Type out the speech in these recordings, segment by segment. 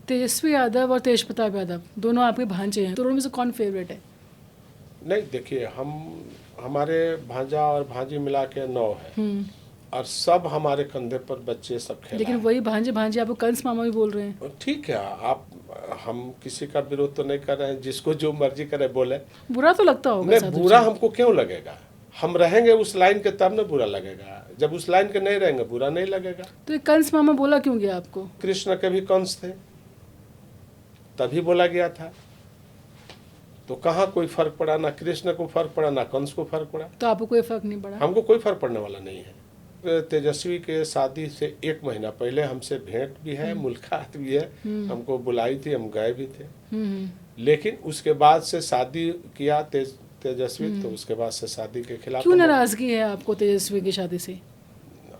तेजस्वी यादव और तेज प्रताप यादव दोनों आपके भांजे हैं, दोनों में से कौन फेवरेट है? नहीं देखिए, हमारे भांजा और भांजी मिला के 9 है और सब हमारे कंधे पर बच्चे सब खेला लेकिन है। वही भांजे भांजे आपको कंस मामा भी बोल रहे हैं। ठीक है, आप हम किसी का विरोध तो नहीं कर रहे हैं, जिसको जो मर्जी करे बोले। बुरा तो लगता होगा नहीं, साधु बुरा जी। हमको क्यों लगेगा? हम रहेंगे उस लाइन के तब न बुरा लगेगा, जब उस लाइन के नहीं रहेंगे बुरा नहीं लगेगा। तो ये कंस मामा बोला क्यों गया आपको? कृष्ण के भी कंस थे, तभी बोला गया था। तो कहाँ कोई फर्क पड़ा? ना कृष्ण को फर्क पड़ा, ना कंस को फर्क पड़ा। तो आपको कोई फर्क नहीं पड़ा? हमको कोई फर्क पड़ने वाला नहीं है। तेजस्वी के शादी से 1 महीना पहले हमसे भेंट भी है, मुलाकात भी है, हमको बुलाई थी, हम गए भी थे। लेकिन उसके बाद से शादी किया तेजस्वी, तो उसके बाद से शादी के खिलाफ। क्यों नाराजगी है आपको तेजस्वी की शादी से?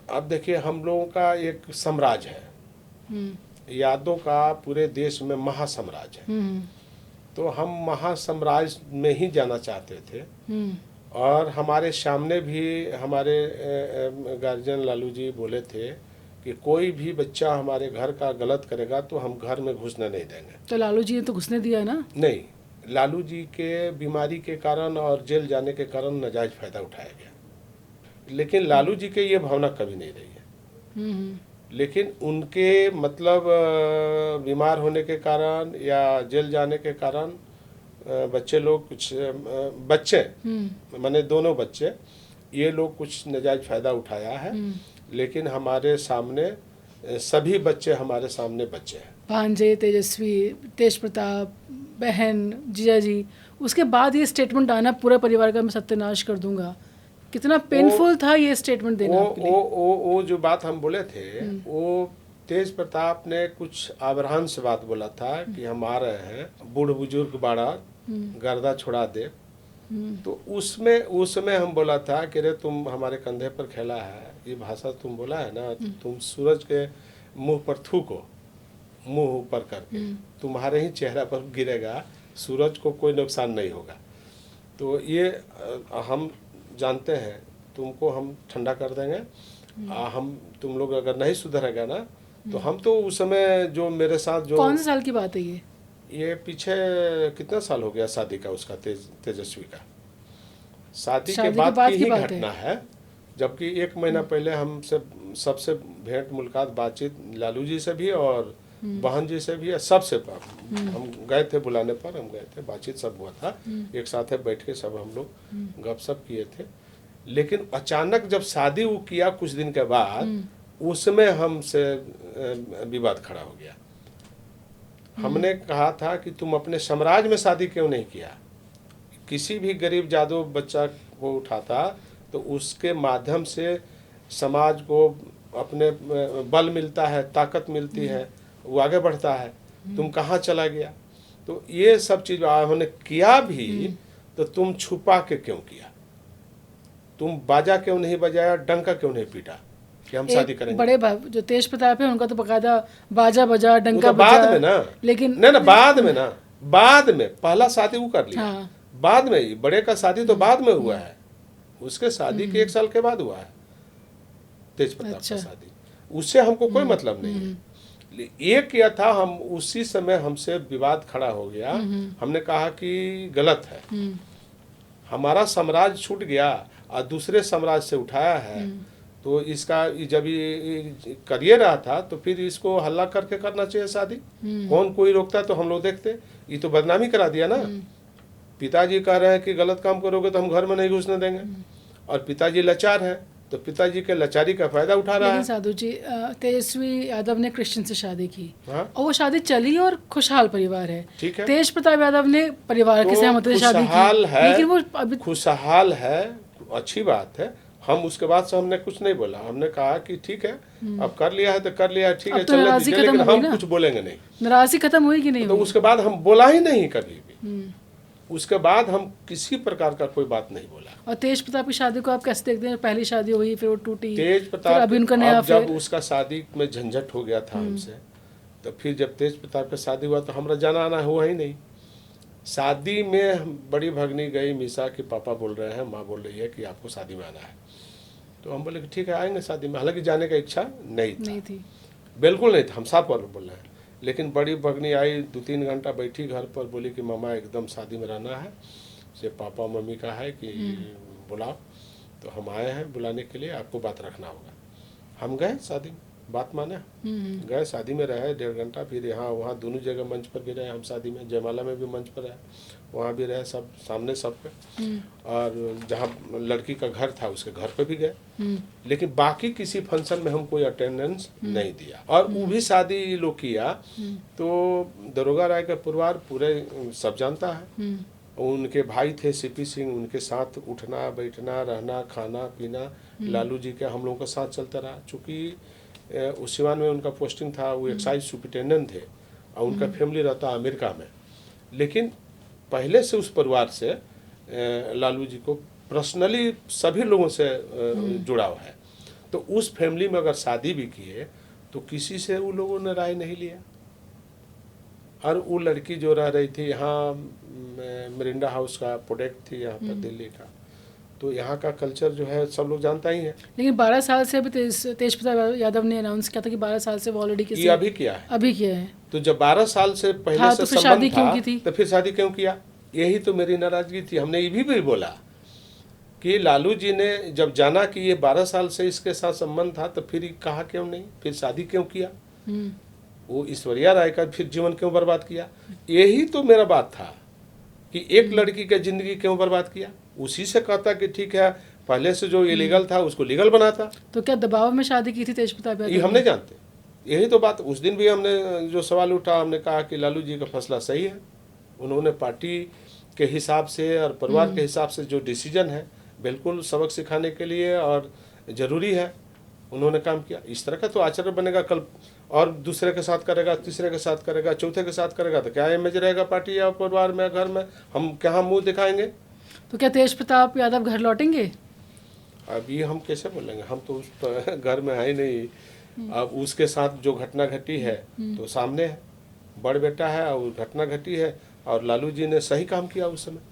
अब देखिए, हम लोगों का एक साम्राज्य है, यादव का पूरे देश में महासाम्राज्य है। तो हम महासाम्राज्य में ही जाना चाहते थे। और हमारे सामने भी हमारे गार्जियन लालू जी बोले थे कि कोई भी बच्चा हमारे घर का गलत करेगा तो हम घर में घुसने नहीं देंगे। तो लालू जी ने तो घुसने दिया है ना? नहीं, लालू जी के बीमारी के कारण और जेल जाने के कारण नाजायज फायदा उठाया गया, लेकिन लालू जी के ये भावना कभी नहीं रही है। लेकिन उनके मतलब बीमार होने के कारण या जेल जाने के कारण बच्चे लोग कुछ बच्चे माने दोनों बच्चे, ये लोग कुछ नाजायज फायदा उठाया है। लेकिन हमारे सामने सभी बच्चे हमारे सामने बच्चे हैं। भांजे, तेजस्वी, तेज प्रताप, बहन, जीजा जी, उसके बाद ये स्टेटमेंट आना पूरा परिवार का मैं सत्यानाश कर दूंगा, कितना पेनफुल था ये स्टेटमेंट देना आपके लिए? वो जो बात हम बोले थे, वो तेज प्रताप ने कुछ आबरहान से बात बोला था कि हम आ रहे हैं, बूढ़ बुजुर्ग बाड़ा गर्दा छुड़ा दे। तो उसमें हम बोला था कि रे तुम हमारे कंधे पर खेला है, ये भाषा तुम बोला है ना, तुम सूरज के मुंह पर थूको, मुंह ऊपर करके तुम्हारे ही चेहरा पर गिरेगा, सूरज को कोई नुकसान नहीं होगा। तो ये हम जानते हैं, तुमको हम ठंडा कर देंगे। हम तुम लोग अगर नहीं सुधरेगा ना, तो हम तो उस समय जो मेरे साथ जो कौन से साल की बात है ये पीछे कितना साल हो गया शादी का उसका, तेजस्वी का शादी के बाद की ही घटना है। जबकि 1 महीना पहले हमसे सबसे भेंट मुलाकात बातचीत लालू जी से भी और बहन जी से भी, सबसे हम गए थे, बुलाने पर हम गए थे, बातचीत सब हुआ था, एक साथ बैठ के सब हम लोग गपशप किए थे। लेकिन अचानक जब शादी वो किया कुछ दिन के बाद, उसमें हमसे विवाद खड़ा हो गया। हमने कहा था कि तुम अपने साम्राज्य में शादी क्यों नहीं किया? किसी भी गरीब जादव बच्चा को उठाता तो उसके माध्यम से समाज को अपने बल मिलता है, ताकत मिलती है, वो आगे बढ़ता है। तुम कहाँ चला गया? तो ये सब चीज़ हमने किया भी, तो तुम छुपा के क्यों किया? तुम बाजा क्यों नहीं बजाया, डंका क्यों नहीं पीटा कि हम शादी करेंगे? बड़े जो तेज प्रताप है उनका तो बकायदा बाजा बजा, डंका बजा, बाद में ना, लेकिन नहीं बाद में पहला शादी वो कर लिया। हाँ। बाद में ही बड़े का शादी तो बाद में हुआ है, उसके शादी के 1 साल के बाद हुआ है तेज प्रताप का शादी। उससे हमको कोई मतलब नहीं है। ये किया था, हम उसी समय हमसे विवाद खड़ा हो गया। हमने कहा कि गलत है, हमारा साम्राज्य छूट गया और दूसरे साम्राज्य से उठाया है, तो इसका जब ये करिए रहा था तो फिर इसको हल्ला करके करना चाहिए शादी। कौन कोई रोकता तो हम लोग देखते। ये तो बदनामी करा दिया ना। पिताजी कह रहे हैं कि गलत काम करोगे तो हम घर में नहीं घुसने देंगे, और पिताजी लाचार है, तो पिताजी के लाचारी का फायदा उठा रहा है। लेकिन साधु जी, तेजस्वी यादव ने कृष्ण से शादी की, हाँ? और वो शादी चली और खुशहाल परिवार है। ठीक है। तेज प्रताप यादव ने परिवार की सहमति से शादी की, लेकिन वो अभी खुशहाल है, अच्छी बात है। हम उसके बाद से हमने कुछ नहीं बोला। हमने कहा कि ठीक है, अब कर लिया है तो कर लिया है, ठीक है, चलने दीजिए, लेकिन हम कुछ बोलेंगे नहीं। नाराजगी खत्म हुई कि नहीं? तो उसके बाद हम बोला ही नहीं कभी भी। उसके बाद हम किसी प्रकार का कोई बात नहीं बोला। और तेज प्रताप की शादी को आप कैसे देखते हैं? पहली शादी हुई, फिर वो टूटी, तेज प्रताप अभी उनका नया जब उसका शादी में झंझट हो गया था हमसे, तो फिर जब तेज प्रताप का शादी हुआ तो हमारा जाना आना हुआ ही नहीं। शादी में बड़ी भगनी गई मीसा कि पापा बोल रहे हैं, माँ बोल रही है कि आपको शादी में आना है। तो हम बोले कि ठीक है, आएंगे शादी में। हालांकि जाने का इच्छा नहीं थी। बिल्कुल नहीं था, हम साफ बोल रहे हैं। लेकिन बड़ी भगनी आई, 2-3 घंटा बैठी घर पर, बोली कि मामा एकदम शादी में रहना है, से पापा मम्मी का है कि बुलाओ। तो हम आए हैं बुलाने के लिए, आपको बात रखना होगा। हम गए शादी में, बात माने, गए शादी में रहे 1.5 घंटा, फिर यहाँ वहाँ दोनों जगह मंच पर भी रहे हम, शादी में जयमाला में भी मंच पर रहे, वहाँ भी रहे, सब सामने सब पे, और जहाँ लड़की का घर था उसके घर पे भी गए, लेकिन बाकी किसी फंक्शन में हम कोई अटेंडेंस नहीं दिया। और वो भी शादी लोग किया तो दरोगा राय का परिवार पूरे सब जानता है, उनके भाई थे सीपी सिंह, उनके साथ उठना बैठना रहना खाना पीना लालू जी के हम लोगों का साथ चलता रहा। चूँकि उस सिवान में उनका पोस्टिंग था, वो एक्साइज सुपरिटेंडेंट थे और उनका फैमिली रहता अमेरिका में, लेकिन पहले से उस परिवार से लालू जी को पर्सनली सभी लोगों से जुड़ाव है। तो उस फैमिली में अगर शादी भी किए तो किसी से उन लोगों ने राय नहीं लिया। और वो लड़की जो रह रही थी यहाँ, मिरिंडा हाउस का प्रोडक्ट थी यहाँ पर दिल्ली का, तो यहाँ का कल्चर जो है सब लोग जानता ही है। लेकिन 12 साल से अभी तेज प्रताप यादव ने अनाउंस किया था कि 12 साल से वो ऑलरेडी किसी अभी किया है, अभी किया है। तो जब 12 साल से पहले से तो शादी क्यों की थी? तो फिर शादी क्यों किया? यही तो मेरी नाराजगी थी। हमने ये भी बोला कि लालू जी ने जब जाना कि ये 12 साल से इसके साथ संबंध था, तो फिर कहा क्यों नहीं, फिर शादी क्यों किया? वो ऐश्वर्या राय का फिर जीवन क्यों बर्बाद किया? यही तो मेरा बात था कि एक लड़की की जिंदगी क्यों बर्बाद किया? उसी से कहता कि ठीक है, पहले से जो इलीगल था उसको लीगल बनाता। तो क्या दबाव में शादी की थी तेज प्रताप यादव? ये हम नहीं जानते। यही तो बात, उस दिन भी हमने जो सवाल उठा, हमने कहा कि लालू जी का फैसला सही है, उन्होंने पार्टी के हिसाब से और परिवार के हिसाब से जो डिसीजन है बिल्कुल सबक सिखाने के लिए और ज़रूरी है, उन्होंने काम किया। इस तरह का तो आचरण बनेगा कल, और दूसरे के साथ करेगा, तीसरे के साथ करेगा, चौथे के साथ करेगा, तो क्या इमेज रहेगा पार्टी या परिवार में, घर में? हम क्या मुंह दिखाएंगे? तो क्या तेज प्रताप यादव घर लौटेंगे? अभी हम कैसे बोलेंगे, हम तो उस घर में है नहीं। अब उसके साथ जो घटना घटी है तो सामने है, बड़ बेटा है और घटना घटी है, और लालू जी ने सही काम किया उस समय।